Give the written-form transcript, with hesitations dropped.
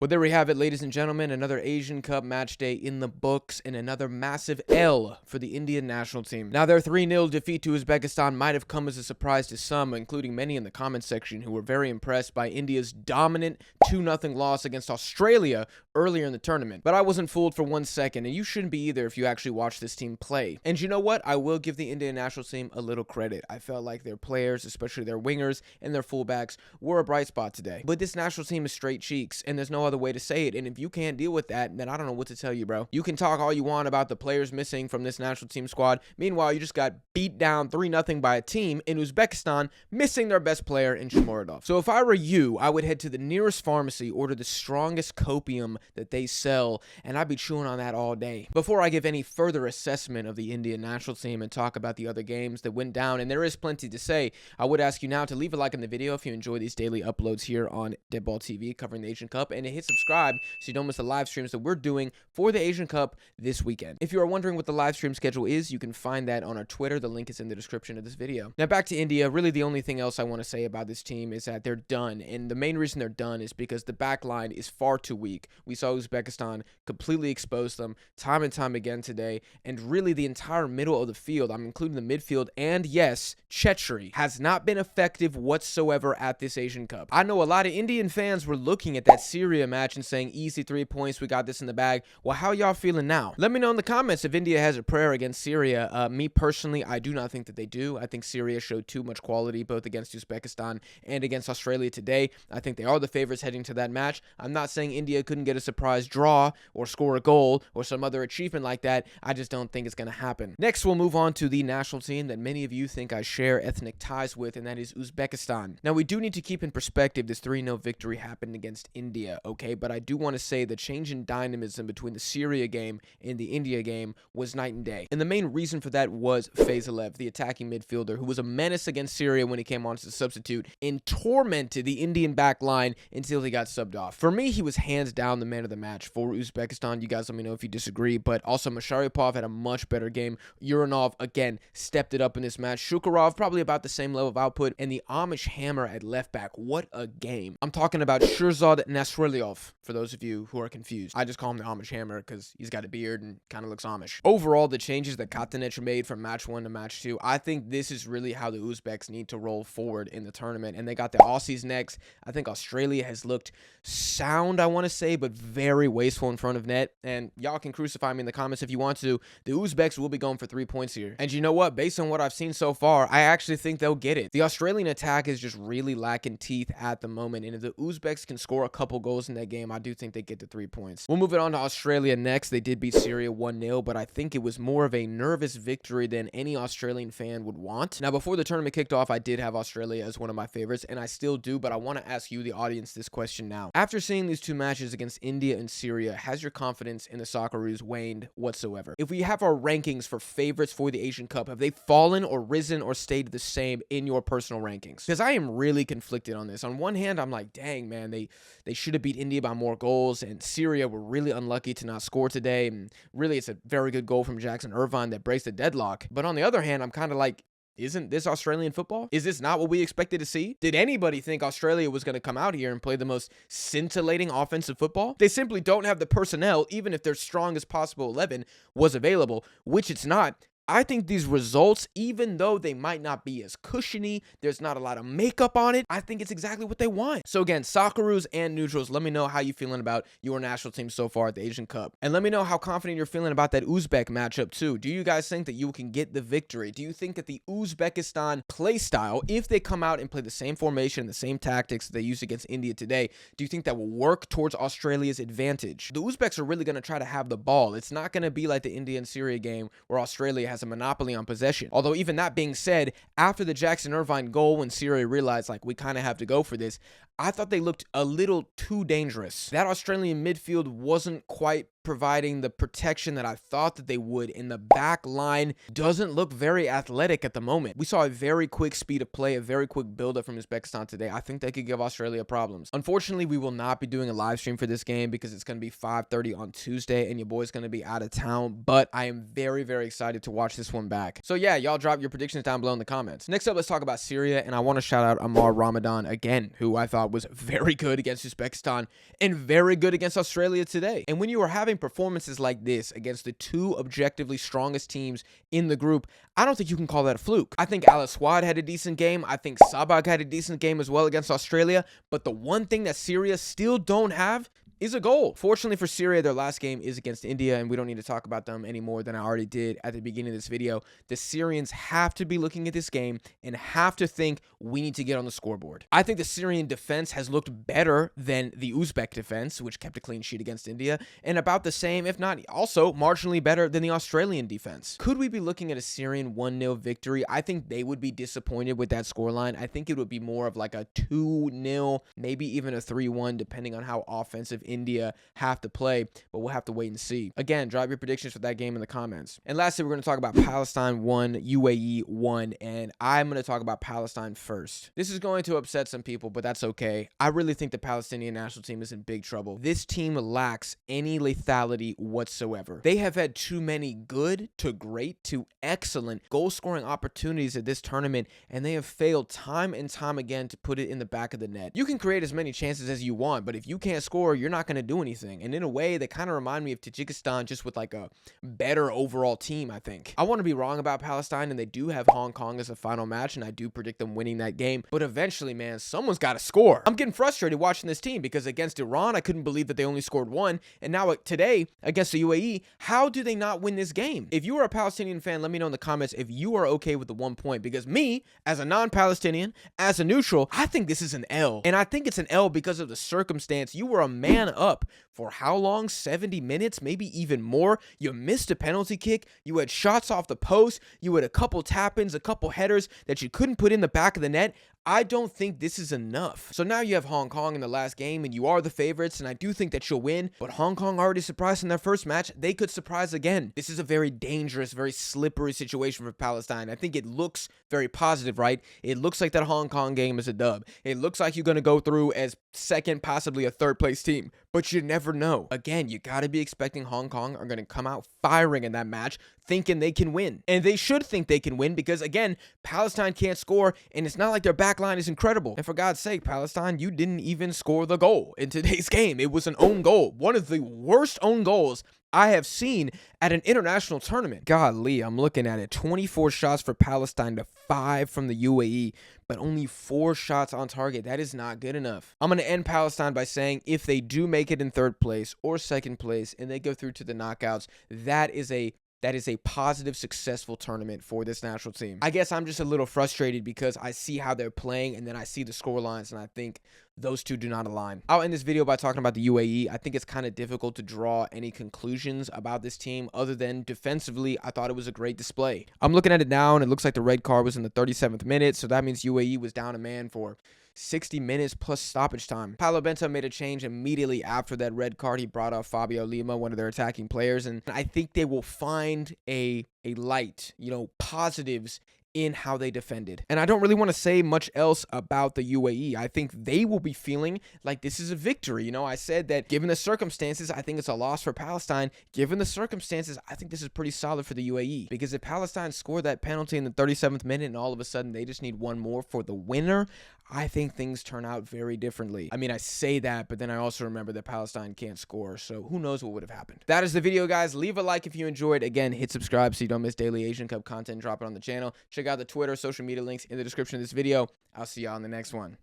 Well, there we have it, ladies and gentlemen. Another Asian Cup match day in the books and another massive L for the Indian national team. Now, their 3-0 defeat to Uzbekistan might have come as a surprise to some, including many in the comments section who were very impressed by India's dominant 2-0 loss against Australia earlier in the tournament. But I wasn't fooled for 1 second, and you shouldn't be either if you actually watch this team play. And you know what? I will give the Indian national team a little credit. I felt like their players, especially their wingers and their fullbacks, were a bright spot today. But this national team is straight cheeks, and there's no other way to say it. And if you can't deal with that, then I don't know what to tell you, bro. You can talk all you want about the players missing from this national team squad. Meanwhile, you just got beat down 3-0 by a team in Uzbekistan, missing their best player in Shomurodov. So if I were you, I would head to the nearest pharmacy, order the strongest copium that they sell, and I'd be chewing on that all day. Before I give any further assessment of the Indian national team and talk about the other games that went down, and there is plenty to say, I would ask you now to leave a like on the video if you enjoy these daily uploads here on Deadball TV covering the Asian Cup, and to hit subscribe so you don't miss the live streams that we're doing for the Asian Cup this weekend. If you are wondering what the live stream schedule is, you can find that on our Twitter. The link is in the description of this video. Now back to India. Really the only thing else I want to say about this team is that they're done, and the main reason they're done is because the back line is far too weak. We saw Uzbekistan completely expose them time and time again today, and really the entire middle of the field, I'm including the midfield, and yes, Chetri, has not been effective whatsoever at this Asian Cup. I know a lot of Indian fans were looking at that Syria match and saying, easy 3 points, we got this in the bag. Well, how y'all feeling now? Let me know in the comments if India has a prayer against Syria. Me personally, I do not think that they do. I think Syria showed too much quality both against Uzbekistan and against Australia today. I think they are the favorites heading to that match. I'm not saying India couldn't get a surprise draw or score a goal or some other achievement like that. I just don't think it's going to happen. Next, we'll move on to the national team that many of you think I share ethnic ties with, and that is Uzbekistan. Now, we do need to keep in perspective this 3-0 victory happened against India, okay? But I do want to say the change in dynamism between the Syria game and the India game was night and day. And the main reason for that was Fazalev, the attacking midfielder, who was a menace against Syria when he came on as a substitute and tormented the Indian back line until he got subbed off. For me, he was hands down the man of the match for Uzbekistan. You guys let me know if you disagree, but also Masharipov had a much better game. Uranov, again, stepped it up in this match. Shukurov, probably about the same level of output, and the Amish hammer at left back. What a game. I'm talking about Shirzad Nasrilyov, for those of you who are confused. I just call him the Amish hammer because he's got a beard and kind of looks Amish. Overall, the changes that Katanec made from match 1 to match 2, I think this is really how the Uzbeks need to roll forward in the tournament, and they got the Aussies next. I think Australia has looked sound, I want to say, but very wasteful in front of net, and y'all can crucify me in the comments if you want to. The Uzbeks will be going for 3 points here, and you know what? Based on what I've seen so far, I actually think they'll get it. The Australian attack is just really lacking teeth at the moment, and if the Uzbeks can score a couple goals in that game, I do think they get the 3 points. We'll move it on to Australia next. They did beat Syria 1-0, but I think it was more of a nervous victory than any Australian fan would want. Now, before the tournament kicked off, I did have Australia as one of my favorites, and I still do, but I want to ask you, the audience, this question now. After seeing these two matches against India and Syria, has your confidence in the Socceroos waned whatsoever? If we have our rankings for favorites for the Asian Cup, have they fallen or risen or stayed the same in your personal rankings? Because I am really conflicted on this. On one hand, I'm like, dang, man, they should have beat India by more goals, and Syria were really unlucky to not score today, and really it's a very good goal from Jackson Irvine that breaks the deadlock. But on the other hand, I'm kind of like, isn't this Australian football? Is this not what we expected to see? Did anybody think Australia was going to come out here and play the most scintillating offensive football? They simply don't have the personnel, even if their strongest possible 11 was available, which it's not. I think these results, even though they might not be as cushiony, there's not a lot of makeup on it, I think it's exactly what they want. So again, Socceroos and neutrals, let me know how you're feeling about your national team so far at the Asian Cup. And let me know how confident you're feeling about that Uzbek matchup too. Do you guys think that you can get the victory? Do you think that the Uzbekistan play style, if they come out and play the same formation, the same tactics that they used against India today, do you think that will work towards Australia's advantage? The Uzbeks are really going to try to have the ball. It's not going to be like the India and Syria game where Australia has a monopoly on possession. Although even that being said, after the Jackson Irvine goal, when Syria realized like we kind of have to go for this, I thought they looked a little too dangerous. That Australian midfield wasn't quite providing the protection that I thought that they would, and the back line doesn't look very athletic at the moment. We saw a very quick speed of play, a very quick build-up from Uzbekistan today. I think they could give Australia problems. Unfortunately, we will not be doing a live stream for this game because it's going to be 5:30 on Tuesday, and your boy's going to be out of town, but I am very, very excited to watch this one back. So yeah, y'all drop your predictions down below in the comments. Next up, let's talk about Syria, and I want to shout out Amar Ramadan again, who I thought was very good against Uzbekistan and very good against Australia today. And when you are having performances like this against the two objectively strongest teams in the group, I don't think you can call that a fluke. I think Al Aswad had a decent game. I think Sabag had a decent game as well against Australia. But the one thing that Syria still don't have is a goal. Fortunately for Syria, their last game is against India, and we don't need to talk about them any more than I already did at the beginning of this video. The Syrians have to be looking at this game and have to think we need to get on the scoreboard. I think the Syrian defense has looked better than the Uzbek defense, which kept a clean sheet against India, and about the same, if not also marginally better than the Australian defense. Could we be looking at a Syrian 1-0 victory? I think they would be disappointed with that scoreline. I think it would be more of like a 2-0, maybe even a 3-1, depending on how offensive India have to play, but we'll have to wait and see. Again, drop your predictions for that game in the comments. And lastly, we're going to talk about Palestine 1, UAE 1, and I'm going to talk about Palestine first. This is going to upset some people, but that's okay. I really think the Palestinian national team is in big trouble. This team lacks any lethality whatsoever. They have had too many good to great to excellent goal-scoring opportunities at this tournament, and they have failed time and time again to put it in the back of the net. You can create as many chances as you want, but if you can't score, you're not going to do anything. And in a way, they kind of remind me of Tajikistan, just with like a better overall team, I think. I want to be wrong about Palestine, and they do have Hong Kong as a final match, and I do predict them winning that game. But eventually, man, someone's got to score. I'm getting frustrated watching this team because against Iran, I couldn't believe that they only scored one. And now today, against the UAE, how do they not win this game? If you are a Palestinian fan, let me know in the comments if you are okay with the 1 point. Because me, as a non-Palestinian, as a neutral, I think this is an L. And I think it's an L because of the circumstance. You were a man up for how long? 70 minutes, maybe even more. You missed a penalty kick. You had shots off the post. You had a couple tap-ins, a couple headers that you couldn't put in the back of the net. I don't think this is enough. So now you have Hong Kong in the last game, and you are the favorites, and I do think that you'll win. But Hong Kong already surprised in their first match. They could surprise again. This is a very dangerous, very slippery situation for Palestine. I think it looks very positive, right? It looks like that Hong Kong game is a dub. It looks like you're going to go through as second, possibly a third place team. But you never know. Again, you got to be expecting Hong Kong are going to come out firing in that match, thinking they can win. And they should think they can win because, again, Palestine can't score, and it's not like their back line is incredible. And for God's sake, Palestine, you didn't even score the goal in today's game. It was an own goal. One of the worst own goals I have seen at an international tournament. Golly, I'm looking at it. 24 shots for Palestine to 5 from the UAE, but only 4 shots on target. That is not good enough. I'm going to end Palestine by saying if they do make it in third place or second place and they go through to the knockouts, that is a positive, successful tournament for this national team. I guess I'm just a little frustrated because I see how they're playing and then I see the score lines and I think those two do not align. I'll end this video by talking about the UAE. I think it's kind of difficult to draw any conclusions about this team other than defensively, I thought it was a great display. I'm looking at it now and it looks like the red card was in the 37th minute, so that means UAE was down a man for 60 minutes plus stoppage time. Paulo Bento made a change immediately after that red card. He brought off Fabio Lima, one of their attacking players, and I think they will find a light, positives in how they defended. And I don't really want to say much else about the UAE. I think they will be feeling like this is a victory. I said that given the circumstances, I think it's a loss for Palestine. Given the circumstances, I think this is pretty solid for the UAE. Because if Palestine scored that penalty in the 37th minute and all of a sudden they just need one more for the winner, I think things turn out very differently. I mean, I say that, but then I also remember that Palestine can't score, so who knows what would have happened. That is the video, guys. Leave a like if you enjoyed. Again, hit subscribe so you don't miss daily Asian Cup content dropping on the channel. Check out the Twitter, social media links in the description of this video. I'll see y'all in the next one.